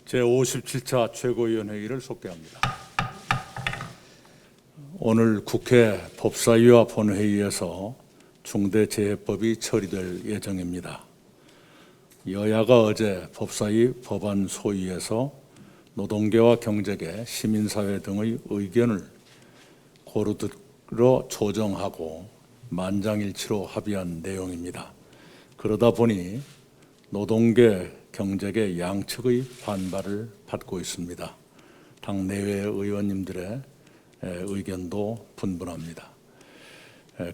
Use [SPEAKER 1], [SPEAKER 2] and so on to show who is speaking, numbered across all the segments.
[SPEAKER 1] 제57차 최고위원회의를 속개합니다. 오늘 국회 법사위와 본회의에서 중대재해법이 처리될 예정입니다. 여야가 어제 법사위 법안 소위에서 노동계와 경제계, 시민사회 등의 의견을 고루 들어 조정하고 만장일치로 합의한 내용입니다. 그러다 보니 노동계, 경제계 양측의 반발을 받고 있습니다. 당 내외 의원님들의 의견도 분분합니다.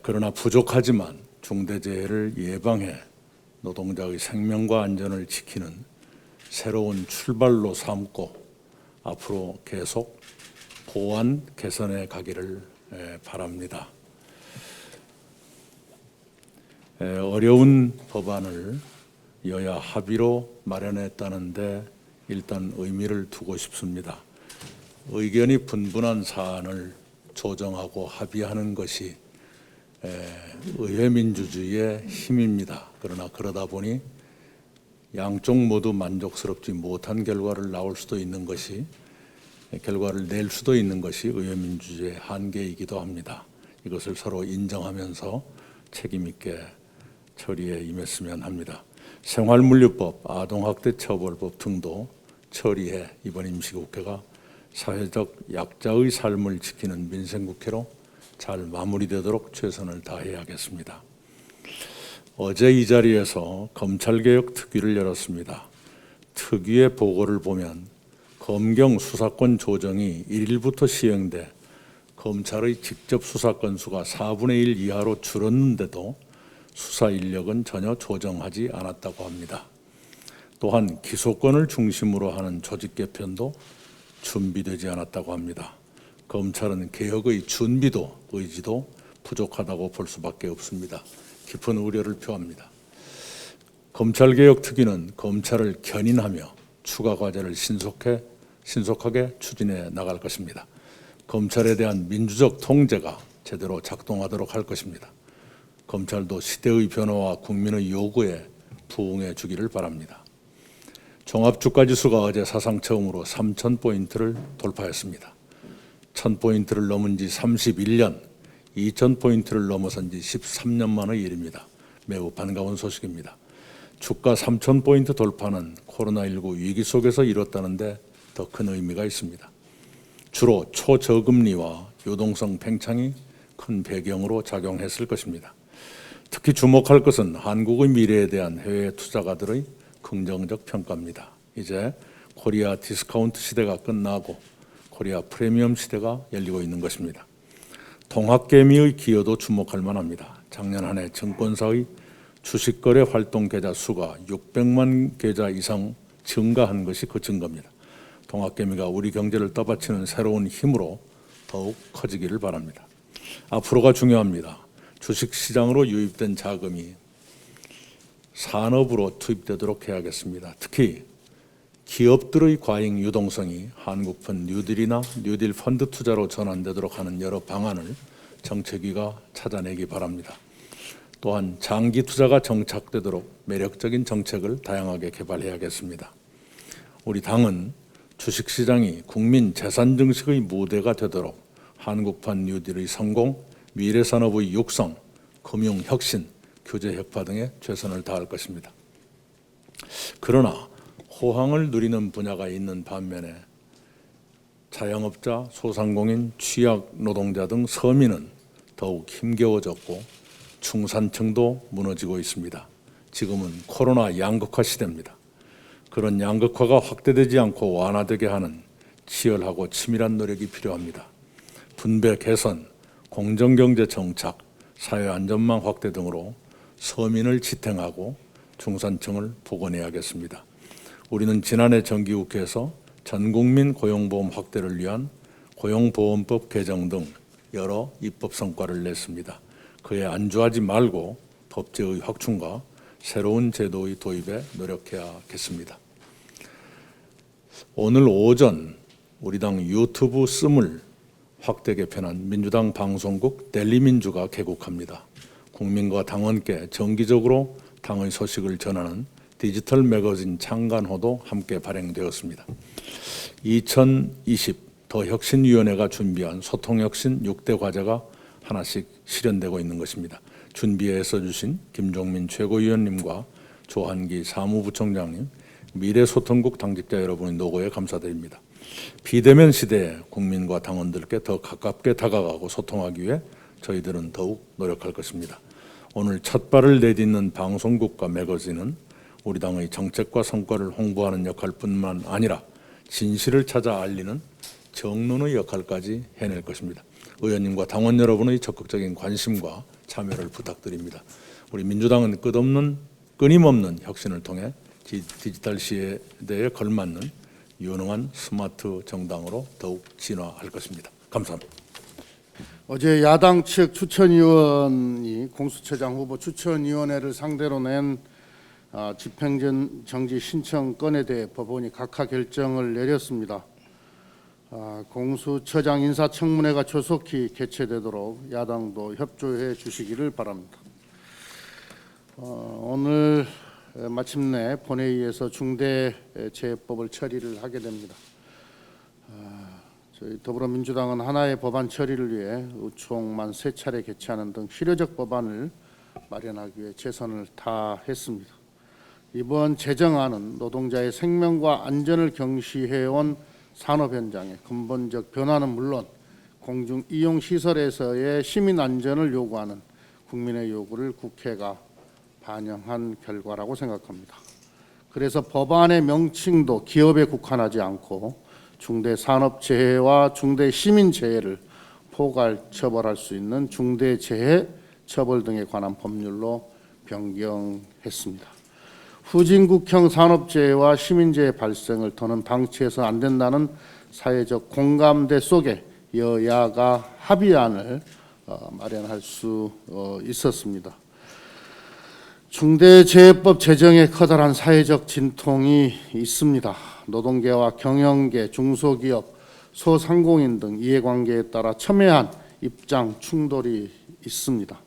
[SPEAKER 1] 그러나 부족하지만 중대재해를 예방해 노동자의 생명과 안전을 지키는 새로운 출발로 삼고 앞으로 계속 보완 개선해 가기를 바랍니다. 어려운 법안을 여야 합의로 마련했다는데 일단 의미를 두고 싶습니다. 의견이 분분한 사안을 조정하고 합의하는 것이 의회 민주주의의 힘입니다. 그러나 그러다 보니 양쪽 모두 만족스럽지 못한 결과를 낼 수도 있는 것이 의회 민주주의의 한계이기도 합니다. 이것을 서로 인정하면서 책임 있게 처리에 임했으면 합니다. 생활물류법, 아동학대처벌법 등도 처리해 이번 임시국회가 사회적 약자의 삶을 지키는 민생국회로 잘 마무리되도록 최선을 다해야겠습니다. 어제 이 자리에서 검찰개혁 특위를 열었습니다. 특위의 보고를 보면 검경 수사권 조정이 1일부터 시행돼 검찰의 직접 수사 건수가 4분의 1 이하로 줄었는데도 수사 인력은 전혀 조정하지 않았다고 합니다. 또한 기소권을 중심으로 하는 조직 개편도 준비되지 않았다고 합니다. 검찰은 개혁의 준비도 의지도 부족하다고 볼 수밖에 없습니다. 깊은 우려를 표합니다. 검찰개혁특위는 검찰을 견인하며 추가 과제를 신속하게 추진해 나갈 것입니다. 검찰에 대한 민주적 통제가 제대로 작동하도록 할 것입니다. 검찰도 시대의 변화와 국민의 요구에 부응해 주기를 바랍니다. 종합주가지수가 어제 사상 처음으로 3,000포인트를 돌파했습니다. 1,000포인트를 넘은 지 31년, 2,000포인트를 넘어선 지 13년 만의 일입니다. 매우 반가운 소식입니다. 주가 3,000포인트 돌파는 코로나19 위기 속에서 이뤘다는데 더 큰 의미가 있습니다. 주로 초저금리와 유동성 팽창이 큰 배경으로 작용했을 것입니다. 특히 주목할 것은 한국의 미래에 대한 해외 투자가들의 긍정적 평가입니다. 이제 코리아 디스카운트 시대가 끝나고 코리아 프리미엄 시대가 열리고 있는 것입니다. 동학개미의 기여도 주목할 만합니다. 작년 한 해 증권사의 주식거래 활동 계좌 수가 600만 계좌 이상 증가한 것이 그 증거입니다. 동학개미가 우리 경제를 떠받치는 새로운 힘으로 더욱 커지기를 바랍니다. 앞으로가 중요합니다. 주식시장으로 유입된 자금이 산업으로 투입되도록 해야겠습니다. 특히 기업들의 과잉 유동성이 한국판 뉴딜이나 뉴딜 펀드 투자로 전환되도록 하는 여러 방안을 정책위가 찾아내기 바랍니다. 또한 장기 투자가 정착되도록 매력적인 정책을 다양하게 개발해야겠습니다. 우리 당은 주식시장이 국민 재산 증식의 무대가 되도록 한국판 뉴딜의 성공, 미래산업의 육성, 금융혁신, 규제혁파 등에 최선을 다할 것입니다. 그러나 호황을 누리는 분야가 있는 반면에 자영업자, 소상공인, 취약노동자 등 서민은 더욱 힘겨워졌고 중산층도 무너지고 있습니다. 지금은 코로나 양극화 시대입니다. 그런 양극화가 확대되지 않고 완화되게 하는 치열하고 치밀한 노력이 필요합니다. 분배 개선, 공정경제 정착, 사회안전망 확대 등으로 서민을 지탱하고 중산층을 복원해야겠습니다. 우리는 지난해 정기국회에서 전국민 고용보험 확대를 위한 고용보험법 개정 등 여러 입법 성과를 냈습니다. 그에 안주하지 말고 법제의 확충과 새로운 제도의 도입에 노력해야겠습니다. 오늘 오전 우리 당 유튜브 씀을 확대 개편한 민주당 방송국 델리민주가 개국합니다. 국민과 당원께 정기적으로 당의 소식을 전하는 디지털 매거진 창간호도 함께 발행되었습니다. 2020 더 혁신위원회가 준비한 소통혁신 6대 과제가 하나씩 실현되고 있는 것입니다. 준비에 애써주신 김종민 최고위원님과 조한기 사무부총장님, 미래소통국 당직자 여러분의 노고에 감사드립니다. 비대면 시대에 국민과 당원들께 더 가깝게 다가가고 소통하기 위해 저희들은 더욱 노력할 것입니다. 오늘 첫 발을 내딛는 방송국과 매거진은 우리 당의 정책과 성과를 홍보하는 역할뿐만 아니라 진실을 찾아 알리는 정론의 역할까지 해낼 것입니다. 의원님과 당원 여러분의 적극적인 관심과 참여를 부탁드립니다. 우리 민주당은 끊임없는 혁신을 통해 디지털 시대에 걸맞는 유능한 스마트 정당으로 더욱 진화할 것입니다. 감사합니다.
[SPEAKER 2] 어제 야당 측 추천위원이 공수처장 후보 추천위원회를 상대로 낸 집행정지 신청 건에 대해 법원이 각하 결정을 내렸습니다. 공수처장 인사청문회가 조속히 개최되도록 야당도 협조해 주시기를 바랍니다. 오늘 마침내 본회의에서 중대재해법을 처리를 하게 됩니다. 저희 더불어민주당은 하나의 법안 처리를 위해 의총만 3차례 개최하는 등 실효적 법안을 마련하기 위해 최선을 다했습니다. 이번 제정안은 노동자의 생명과 안전을 경시해온 산업 현장의 근본적 변화는 물론 공중 이용 시설에서의 시민 안전을 요구하는 국민의 요구를 국회가 반영한 결과라고 생각합니다. 그래서 법안의 명칭도 기업에 국한하지 않고 중대산업재해와 중대시민재해를 포괄 처벌할 수 있는 중대재해처벌 등에 관한 법률로 변경했습니다. 후진국형 산업재해와 시민재해 발생을 더는 방치해서 안 된다는 사회적 공감대 속에 여야가 합의안을 마련할 수 있었습니다. 중대재해법 제정에 커다란 사회적 진통이 있습니다. 노동계와 경영계, 중소기업, 소상공인 등 이해관계에 따라 첨예한 입장 충돌이 있습니다.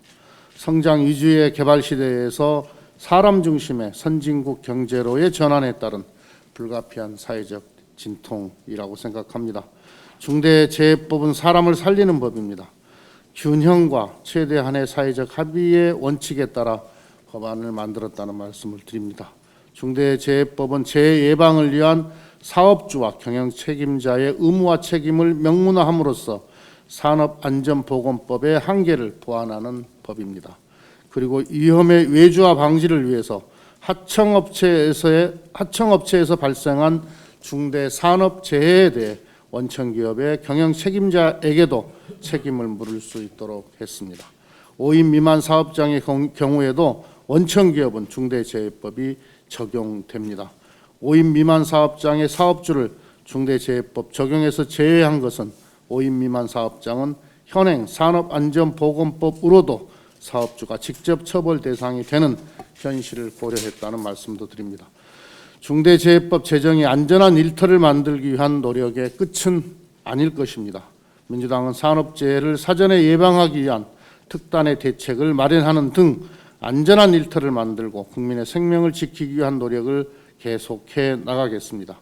[SPEAKER 2] 성장 위주의 개발 시대에서 사람 중심의 선진국 경제로의 전환에 따른 불가피한 사회적 진통이라고 생각합니다. 중대재해법은 사람을 살리는 법입니다. 균형과 최대한의 사회적 합의의 원칙에 따라 법안을 만들었다는 말씀을 드립니다. 중대재해법은 재해 예방을 위한 사업주와 경영 책임자의 의무와 책임을 명문화함으로써 산업안전보건법의 한계를 보완하는 법입니다. 그리고 위험의 외주화 방지를 위해서 하청업체에서 발생한 중대산업재해에 대해 원청기업의 경영 책임자에게도 책임을 물을 수 있도록 했습니다. 5인 미만 사업장의 경우에도 원청기업은 중대재해법이 적용됩니다. 5인 미만 사업장의 사업주를 중대재해법 적용에서 제외한 것은 5인 미만 사업장은 현행 산업안전보건법으로도 사업주가 직접 처벌 대상이 되는 현실을 고려했다는 말씀도 드립니다. 중대재해법 제정이 안전한 일터를 만들기 위한 노력의 끝은 아닐 것입니다. 민주당은 산업재해를 사전에 예방하기 위한 특단의 대책을 마련하는 등 안전한 일터를 만들고 국민의 생명을 지키기 위한 노력을 계속해 나가겠습니다.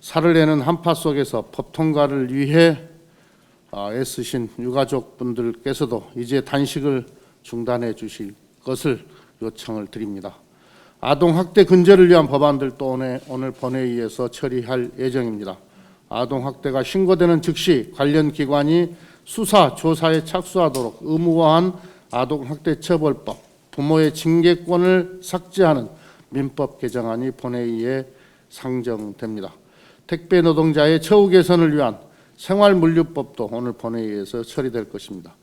[SPEAKER 2] 살을 내는 한파 속에서 법 통과를 위해 애쓰신 유가족분들께서도 이제 단식을 중단해 주실 것을 요청을 드립니다. 아동학대 근절을 위한 법안들도 오늘 본회의에서 처리할 예정입니다. 아동학대가 신고되는 즉시 관련 기관이 수사, 조사에 착수하도록 의무화한 아동학대처벌법, 부모의 징계권을 삭제하는 민법 개정안이 본회의에 상정됩니다. 택배 노동자의 처우 개선을 위한 생활물류법도 오늘 본회의에서 처리될 것입니다.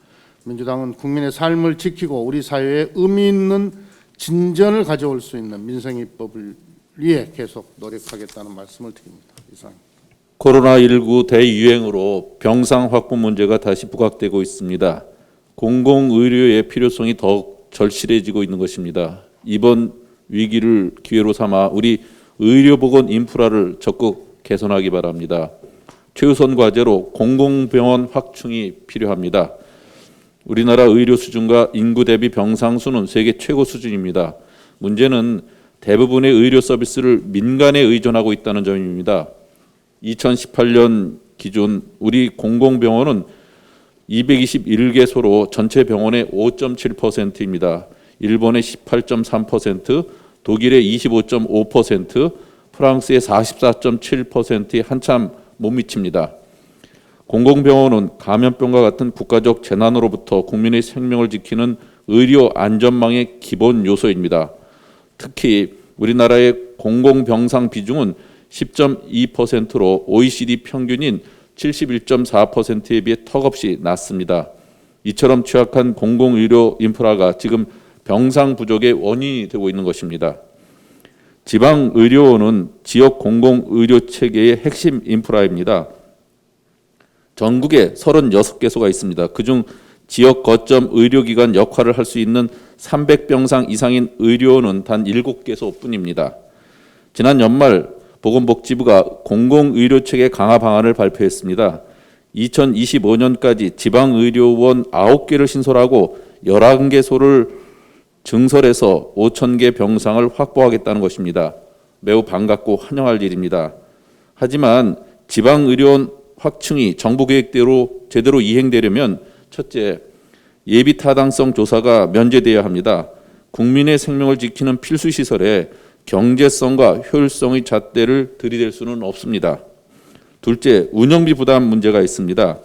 [SPEAKER 2] 민주당은 국민의 삶을 지키고 우리 사회에 의미 있는 진전을 가져올 수 있는 민생입법을 위해 계속 노력하겠다는 말씀을 드립니다. 이상입니다.
[SPEAKER 3] 코로나19 대유행으로 병상 확보 문제가 다시 부각되고 있습니다. 공공의료의 필요성이 더욱 절실해지고 있는 것입니다. 이번 위기를 기회로 삼아 우리 의료보건 인프라를 적극 개선하기 바랍니다. 최우선 과제로 공공병원 확충이 필요합니다. 우리나라 의료 수준과 인구 대비 병상 수는 세계 최고 수준입니다. 문제는 대부분의 의료 서비스를 민간에 의존하고 있다는 점입니다. 2018년 기준 우리 공공병원은 221개소로 전체 병원의 5.7%입니다. 일본의 18.3%, 독일의 25.5%, 프랑스의 44.7%에 한참 못 미칩니다. 공공병원은 감염병과 같은 국가적 재난으로부터 국민의 생명을 지키는 의료 안전망의 기본 요소입니다. 특히 우리나라의 공공병상 비중은 10.2%로 OECD 평균인 71.4%에 비해 턱없이 낮습니다. 이처럼 취약한 공공의료 인프라가 지금 병상 부족의 원인이 되고 있는 것입니다. 지방의료원은 지역 공공의료체계의 핵심 인프라입니다. 전국에 36개소가 있습니다. 그중 지역 거점 의료기관 역할을 할 수 있는 300병상 이상인 의료원은 단 7개소뿐입니다. 지난 연말 보건복지부가 공공의료체계 강화 방안을 발표했습니다. 2025년까지 지방의료원 9개를 신설하고 11개소를 증설해서 5,000개 병상을 확보하겠다는 것입니다. 매우 반갑고 환영할 일입니다. 하지만 지방의료원 확충이 정부 계획대로 제대로 이행되려면 첫째, 예비 타당성 조사가 면제되어야 합니다. 국민의 생명을 지키는 필수 시설에 경제성과 효율성의 잣대를 들이댈 수는 없습니다. 둘째, 운영비 부담 문제가 있습니다.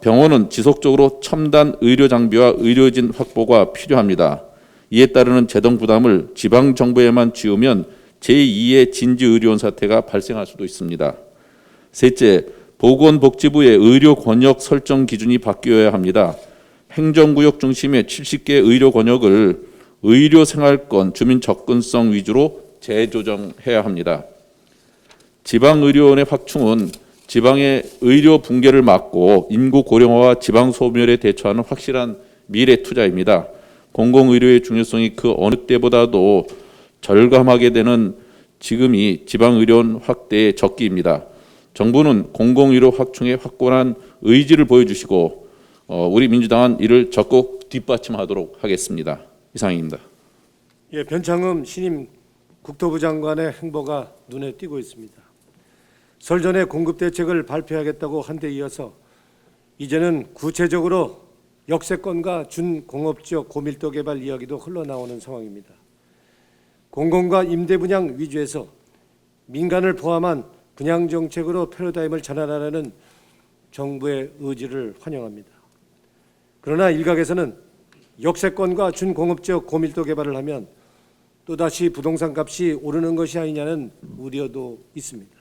[SPEAKER 3] 병원은 지속적으로 첨단 의료 장비와 의료진 확보가 필요합니다. 이에 따르는 재정 부담을 지방 정부에만 지우면 제2의 진지의료원 사태가 발생할 수도 있습니다. 셋째, 보건복지부의 의료 권역 설정 기준이 바뀌어야 합니다. 행정구역 중심의 70개 의료 권역을 의료 생활권, 주민 접근성 위주로 재조정해야 합니다. 지방의료원의 확충은 지방의 의료 붕괴를 막고 인구 고령화와 지방 소멸에 대처하는 확실한 미래 투자입니다. 공공의료의 중요성이 그 어느 때보다도 절감하게 되는 지금이 지방의료원 확대의 적기입니다. 정부는 공공의료 확충에 확고한 의지를 보여주시고 우리 민주당은 이를 적극 뒷받침하도록 하겠습니다. 이상입니다.
[SPEAKER 4] 예, 변창흠 신임 국토부 장관의 행보가 눈에 띄고 있습니다. 설 전에 공급 대책을 발표하겠다고 한 데 이어서 이제는 구체적으로 역세권과 준공업지역 고밀도 개발 이야기도 흘러나오는 상황입니다. 공공과 임대 분양 위주에서 민간을 포함한 분양 정책으로 패러다임을 전환하려는 정부의 의지를 환영합니다. 그러나 일각에서는 역세권과 준공업지역 고밀도 개발을 하면 또다시 부동산 값이 오르는 것이 아니냐는 우려도 있습니다.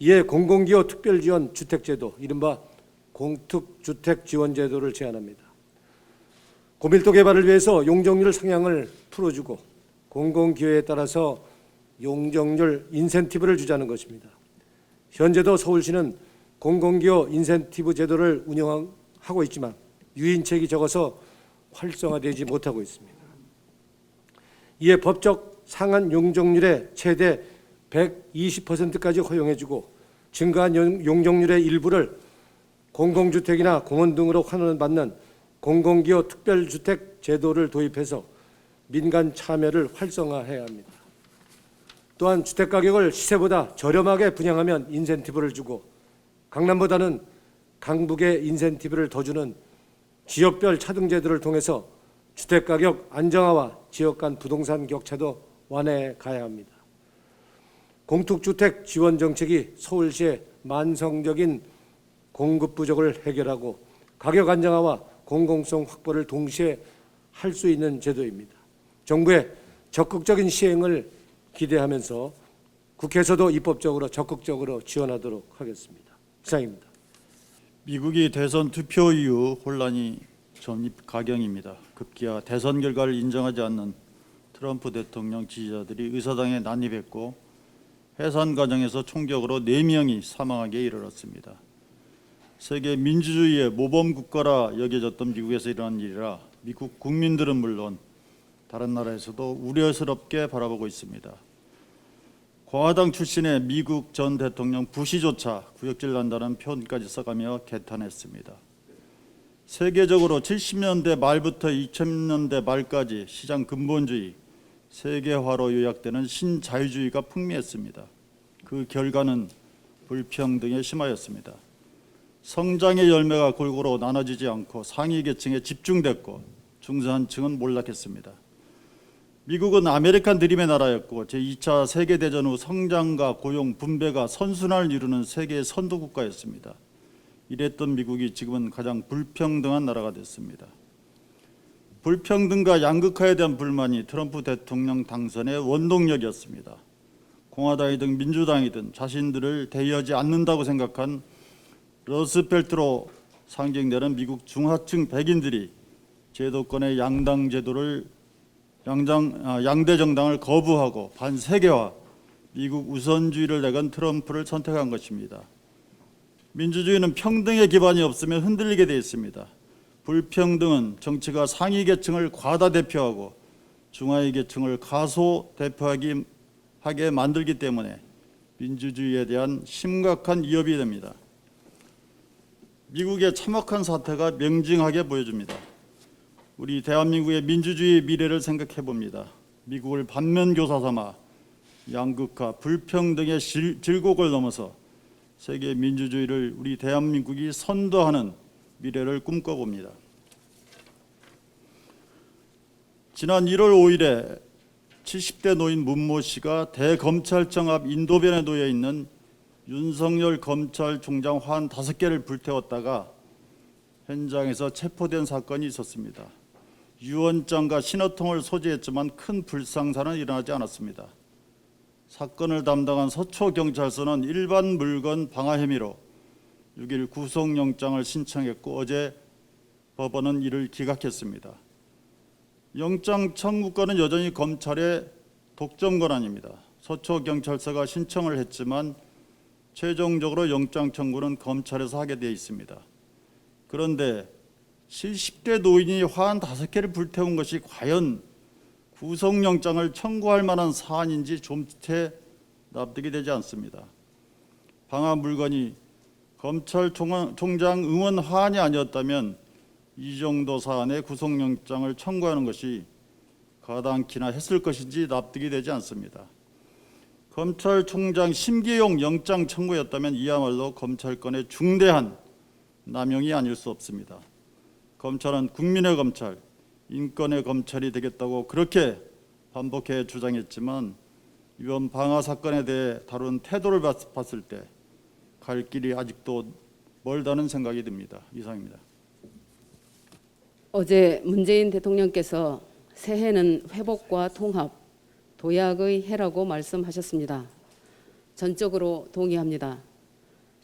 [SPEAKER 4] 이에 공공기호 특별지원 주택제도, 이른바 공특주택지원제도를 제안합니다. 고밀도 개발을 위해서 용적률 상향을 풀어주고 공공기호에 따라서 용적률 인센티브를 주자는 것입니다. 현재도 서울시는 공공기호 인센티브 제도를 운영하고 있지만 유인책이 적어서 활성화되지 못하고 있습니다. 이에 법적 상한 용적률의 최대 120%까지 허용해주고 증가한 용적률의 일부를 공공주택이나 공원 등으로 환원받는 공공기호 특별주택 제도를 도입해서 민간 참여를 활성화해야 합니다. 또한 주택가격을 시세보다 저렴하게 분양하면 인센티브를 주고 강남보다는 강북에 인센티브를 더 주는 지역별 차등제도를 통해서 주택가격 안정화와 지역 간 부동산 격차도 완화해 가야 합니다. 공특주택 지원 정책이 서울시의 만성적인 공급 부족을 해결하고 가격 안정화와 공공성 확보를 동시에 할 수 있는 제도입니다. 정부의 적극적인 시행을 기대하면서 국회에서도 입법적으로 적극적으로 지원하도록 하겠습니다. 이상입니다.
[SPEAKER 5] 미국이 대선 투표 이후 혼란이 전입 가경입니다. 급기야 대선 결과를 인정하지 않는 트럼프 대통령 지지자들이 의사당에 난입했고 해산 과정에서 총격으로 4명이 사망하게 이르렀습니다. 세계 민주주의의 모범 국가라 여겨졌던 미국에서 일어난 일이라 미국 국민들은 물론 다른 나라에서도 우려스럽게 바라보고 있습니다. 공화당 출신의 미국 전 대통령 부시조차 구역질 난다는 표현까지 써가며 개탄했습니다. 세계적으로 70년대 말부터 2000년대 말까지 시장 근본주의, 세계화로 요약되는 신자유주의가 풍미했습니다. 그 결과는 불평등에 심하였습니다. 성장의 열매가 골고루 나눠지지 않고 상위 계층에 집중됐고 중산층은 몰락했습니다. 미국은 아메리칸 드림의 나라였고 제2차 세계대전 후 성장과 고용, 분배가 선순환을 이루는 세계의 선도국가였습니다. 이랬던 미국이 지금은 가장 불평등한 나라가 됐습니다. 불평등과 양극화에 대한 불만이 트럼프 대통령 당선의 원동력이었습니다. 공화당이든 민주당이든 자신들을 대의하지 않는다고 생각한 러스펠트로 상징되는 미국 중하층 백인들이 제도권의 양대 정당을 거부하고 반세계화, 미국 우선주의를 내건 트럼프를 선택한 것입니다. 민주주의는 평등의 기반이 없으면 흔들리게 되어 있습니다. 불평등은 정치가 상위 계층을 과다 대표하고 중하위 계층을 가소 대표하게 만들기 때문에 민주주의에 대한 심각한 위협이 됩니다. 미국의 참혹한 사태가 명징하게 보여줍니다. 우리 대한민국의 민주주의 미래를 생각해 봅니다. 미국을 반면교사 삼아 양극화, 불평등의 질곡을 넘어서 세계 민주주의를 우리 대한민국이 선도하는 미래를 꿈꿔봅니다. 지난 1월 5일에 70대 노인 문모 씨가 대검찰청 앞 인도변에 놓여 있는 윤석열 검찰총장 화환 5개를 불태웠다가 현장에서 체포된 사건이 있었습니다. 유언장과 신호통을 소지했지만 큰 불상사는 일어나지 않았습니다. 사건을 담당한 서초경찰서는 일반 물건 방화 혐의로 6일 구속영장을 신청했고 어제 법원은 이를 기각했습니다. 영장 청구권은 여전히 검찰의 독점 권한입니다. 서초경찰서가 신청을 했지만 최종적으로 영장 청구는 검찰에서 하게 되어 있습니다. 그런데 70대 노인이 화환 5개를 불태운 것이 과연 구속영장을 청구할 만한 사안인지 좀채 납득이 되지 않습니다. 방화 물건이 검찰총장 응원 화환이 아니었다면 이 정도 사안에 구속영장을 청구하는 것이 가당키나 했을 것인지 납득이 되지 않습니다. 검찰총장 심기용 영장 청구였다면 이야말로 검찰권의 중대한 남용이 아닐 수 없습니다. 검찰은 국민의 검찰, 인권의 검찰이 되겠다고 그렇게 반복해 주장했지만 이번 방화 사건에 대해 다룬 태도를 봤을 때 갈 길이 아직도 멀다는 생각이 듭니다. 이상입니다.
[SPEAKER 6] 어제 문재인 대통령께서 새해는 회복과 통합, 도약의 해라고 말씀하셨습니다. 전적으로 동의합니다.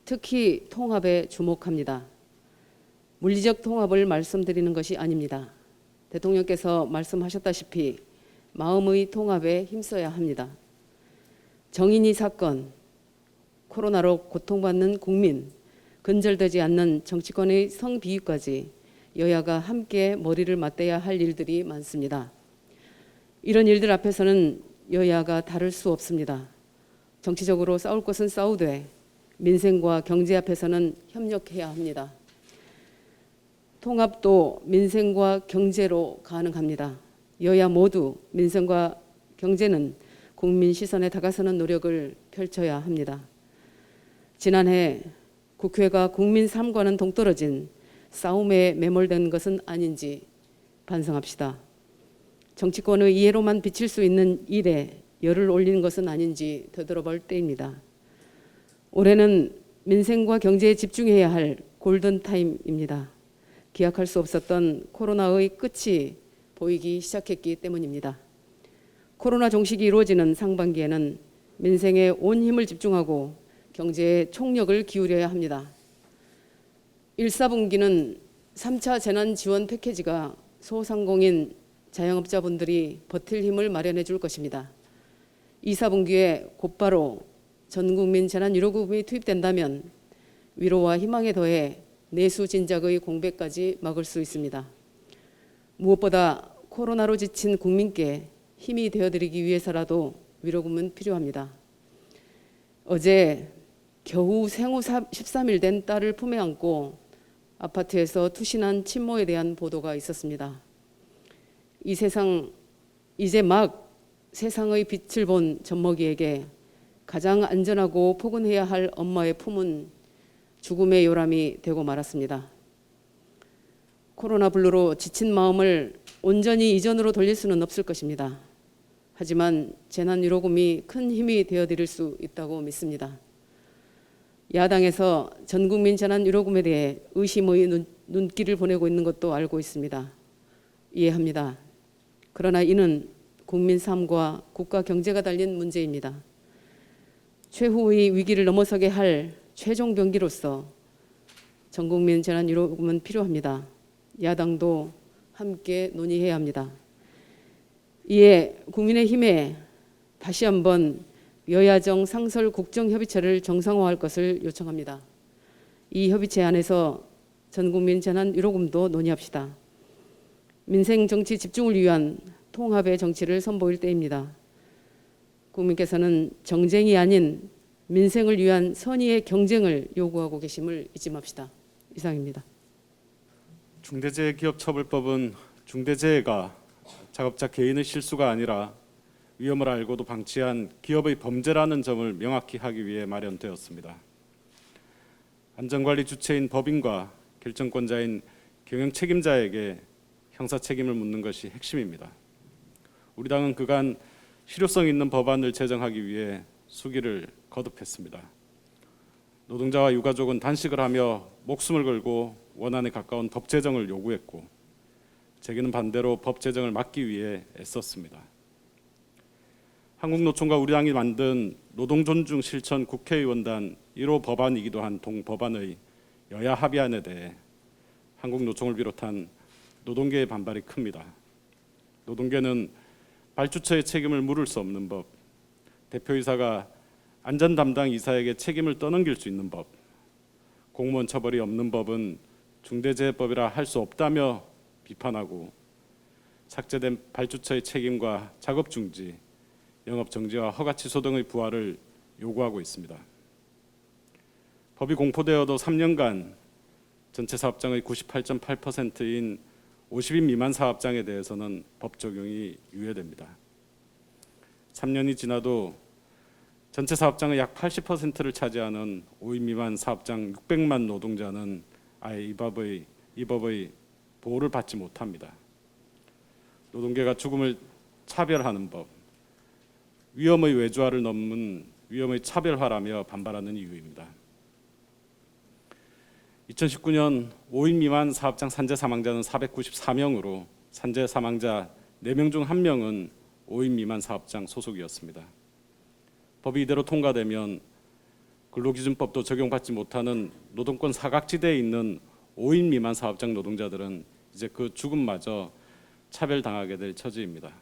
[SPEAKER 6] 특히 통합에 주목합니다. 물리적 통합을 말씀드리는 것이 아닙니다. 대통령께서 말씀하셨다시피 마음의 통합에 힘써야 합니다. 정인이 사건, 코로나로 고통받는 국민, 근절되지 않는 정치권의 성비위까지 여야가 함께 머리를 맞대야 할 일들이 많습니다. 이런 일들 앞에서는 여야가 다를 수 없습니다. 정치적으로 싸울 것은 싸우되 민생과 경제 앞에서는 협력해야 합니다. 통합도 민생과 경제로 가능합니다. 여야 모두 민생과 경제는 국민 시선에 다가서는 노력을 펼쳐야 합니다. 지난해 국회가 국민 삶과는 동떨어진 싸움에 매몰된 것은 아닌지 반성합시다. 정치권의 이해로만 비칠 수 있는 일에 열을 올리는 것은 아닌지 되돌아볼 때입니다. 올해는 민생과 경제에 집중해야 할 골든타임입니다. 기약할 수 없었던 코로나의 끝이 보이기 시작했기 때문입니다. 코로나 종식이 이루어지는 상반기에는 민생에 온 힘을 집중하고 경제에 총력을 기울여야 합니다. 1사분기는 3차 재난지원 패키지가 소상공인 자영업자분들이 버틸 힘을 마련해 줄 것입니다. 2사분기에 곧바로 전국민 재난위로금이 투입된다면 위로와 희망에 더해 내수 진작의 공백까지 막을 수 있습니다. 무엇보다 코로나로 지친 국민께 힘이 되어드리기 위해서라도 위로금은 필요합니다. 어제 겨우 생후 13일 된 딸을 품에 안고 아파트에서 투신한 친모에 대한 보도가 있었습니다. 이 세상, 이제 막 세상의 빛을 본 젖먹이에게 가장 안전하고 포근해야 할 엄마의 품은 죽음의 요람이 되고 말았습니다. 코로나 블루로 지친 마음을 온전히 이전으로 돌릴 수는 없을 것입니다. 하지만 재난위로금이 큰 힘이 되어드릴 수 있다고 믿습니다. 야당에서 전국민 재난위로금에 대해 의심의 눈길을 보내고 있는 것도 알고 있습니다. 이해합니다. 그러나 이는 국민 삶과 국가 경제가 달린 문제입니다. 최후의 위기를 넘어서게 할 최종 병기로서 전국민 재난위로금은 필요합니다. 야당도 함께 논의해야 합니다. 이에 국민의힘에 다시 한번 여야정 상설 국정협의체를 정상화할 것을 요청합니다. 이 협의체 안에서 전국민 재난위로금도 논의합시다. 민생 정치 집중을 위한 통합의 정치를 선보일 때입니다. 국민께서는 정쟁이 아닌 민생을 위한 선의의 경쟁을 요구하고 계심을 잊지 맙시다. 이상입니다.
[SPEAKER 7] 중대재해기업처벌법은 중대재해가 작업자 개인의 실수가 아니라 위험을 알고도 방치한 기업의 범죄라는 점을 명확히 하기 위해 마련되었습니다. 안전관리 주체인 법인과 결정권자인 경영 책임자에게 형사 책임을 묻는 것이 핵심입니다. 우리 당은 그간 실효성 있는 법안을 제정하기 위해 수기를 거듭했습니다. 노동자와 유가족은 단식을 하며 목숨을 걸고 원안에 가까운 법 제정을 요구했고, 제기는 반대로 법 제정을 막기 위해 애썼습니다. 한국노총과 우리 당이 만든 노동존중 실천 국회의원단 1호 법안이기도 한 동법안의 여야 합의안에 대해 한국노총을 비롯한 노동계의 반발이 큽니다. 노동계는 발주처의 책임을 물을 수 없는 법, 대표이사가 안전 담당 이사에게 책임을 떠넘길 수 있는 법, 공무원 처벌이 없는 법은 중대재해법이라 할 수 없다며 비판하고, 삭제된 발주처의 책임과 작업 중지, 영업 정지와 허가 취소 등의 부활을 요구하고 있습니다. 법이 공포되어도 3년간 전체 사업장의 98.8%인 50인 미만 사업장에 대해서는 법 적용이 유예됩니다. 3년이 지나도 전체 사업장의 약 80%를 차지하는 5인 미만 사업장 600만 노동자는 아예 이 법의 보호를 받지 못합니다. 노동계가 죽음을 차별하는 법, 위험의 외주화를 넘은 위험의 차별화라며 반발하는 이유입니다. 2019년 5인 미만 사업장 산재 사망자는 494명으로 산재 사망자 4명 중 1명은 5인 미만 사업장 소속이었습니다. 법이 이대로 통과되면 근로기준법도 적용받지 못하는 노동권 사각지대에 있는 5인 미만 사업장 노동자들은 이제 그 죽음마저 차별당하게 될 처지입니다.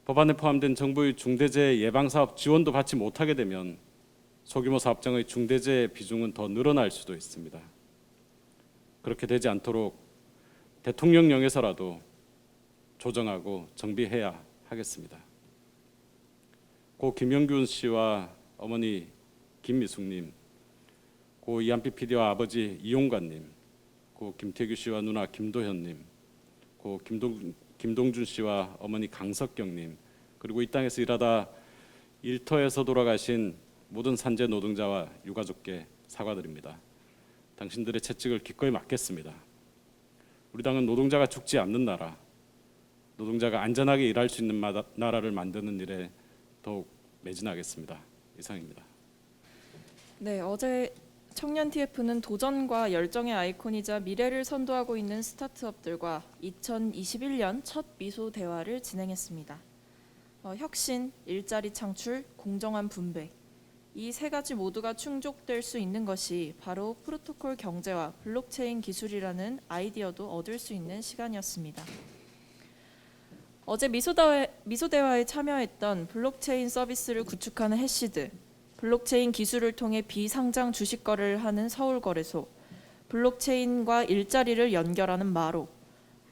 [SPEAKER 7] 법안에 포함된 정부의 중대재해 예방사업 지원도 받지 못하게 되면 소규모 사업장의 중대재해 비중은 더 늘어날 수도 있습니다. 그렇게 되지 않도록 대통령령에서라도 조정하고 정비해야 하겠습니다. 고 김영균 씨와 어머니 김미숙님, 고 이한피 PD와 아버지 이용관님, 고 김태규 씨와 누나 김도현님, 고 김동준 씨와 어머니 강석경님, 그리고 이 땅에서 일하다 일터에서 돌아가신 모든 산재 노동자와 유가족께 사과드립니다. 당신들의 채찍을 기꺼이 맞겠습니다. 우리 당은 노동자가 죽지 않는 나라, 노동자가 안전하게 일할 수 있는 나라를 만드는 일에 더욱 매진하겠습니다. 이상입니다.
[SPEAKER 8] 네, 어제 청년 TF는 도전과 열정의 아이콘이자 미래를 선도하고 있는 스타트업들과 2021년 첫 미소 대화를 진행했습니다. 혁신, 일자리 창출, 공정한 분배, 이 세 가지 모두가 충족될 수 있는 것이 바로 프로토콜 경제와 블록체인 기술이라는 아이디어도 얻을 수 있는 시간이었습니다. 어제 미소대화에 참여했던 블록체인 서비스를 구축하는 해시드, 블록체인 기술을 통해 비상장 주식 거래를 하는 서울거래소, 블록체인과 일자리를 연결하는 마로,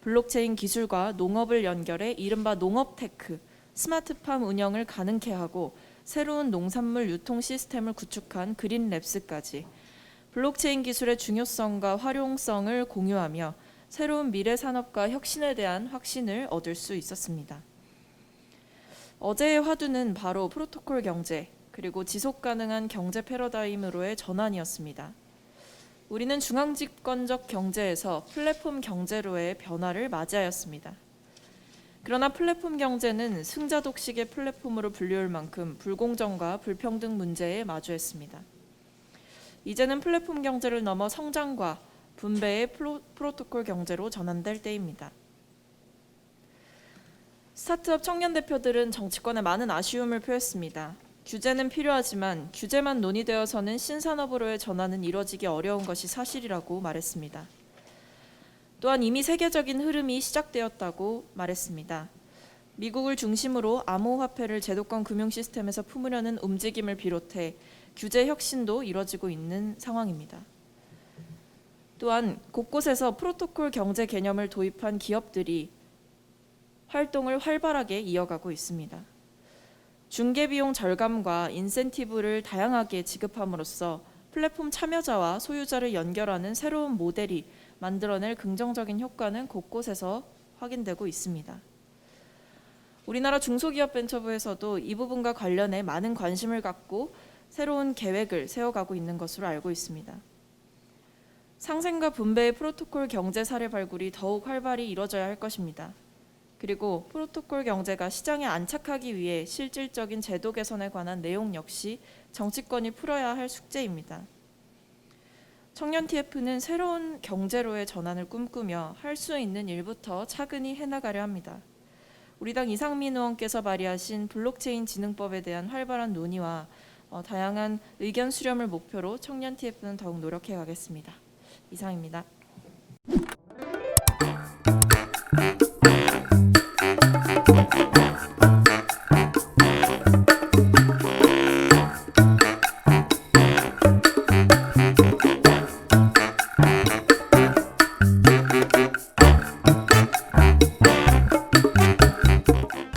[SPEAKER 8] 블록체인 기술과 농업을 연결해 이른바 농업테크, 스마트팜 운영을 가능케 하고 새로운 농산물 유통 시스템을 구축한 그린랩스까지 블록체인 기술의 중요성과 활용성을 공유하며 새로운 미래 산업과 혁신에 대한 확신을 얻을 수 있었습니다. 어제의 화두는 바로 프로토콜 경제, 그리고 지속 가능한 경제 패러다임으로의 전환이었습니다. 우리는 중앙집권적 경제에서 플랫폼 경제로의 변화를 맞이하였습니다. 그러나 플랫폼 경제는 승자 독식의 플랫폼으로 불리울 만큼 불공정과 불평등 문제에 마주했습니다. 이제는 플랫폼 경제를 넘어 성장과 분배의 프로토콜 경제로 전환될 때입니다. 스타트업 청년 대표들은 정치권에 많은 아쉬움을 표했습니다. 규제는 필요하지만 규제만 논의되어서는 신산업으로의 전환은 이뤄지기 어려운 것이 사실이라고 말했습니다. 또한 이미 세계적인 흐름이 시작되었다고 말했습니다. 미국을 중심으로 암호화폐를 제도권 금융 시스템에서 품으려는 움직임을 비롯해 규제 혁신도 이뤄지고 있는 상황입니다. 또한 곳곳에서 프로토콜 경제 개념을 도입한 기업들이 활동을 활발하게 이어가고 있습니다. 중개비용 절감과 인센티브를 다양하게 지급함으로써 플랫폼 참여자와 소유자를 연결하는 새로운 모델이 만들어낼 긍정적인 효과는 곳곳에서 확인되고 있습니다. 우리나라 중소기업벤처부에서도 이 부분과 관련해 많은 관심을 갖고 새로운 계획을 세워가고 있는 것으로 알고 있습니다. 상생과 분배의 프로토콜 경제 사례 발굴이 더욱 활발히 이뤄져야 할 것입니다. 그리고 프로토콜 경제가 시장에 안착하기 위해 실질적인 제도 개선에 관한 내용 역시 정치권이 풀어야 할 숙제입니다. 청년 TF는 새로운 경제로의 전환을 꿈꾸며 할 수 있는 일부터 차근히 해나가려 합니다. 우리 당 이상민 의원께서 발의하신 블록체인 진흥법에 대한 활발한 논의와 다양한 의견 수렴을 목표로 청년 TF는 더욱 노력해 가겠습니다. 이상입니다.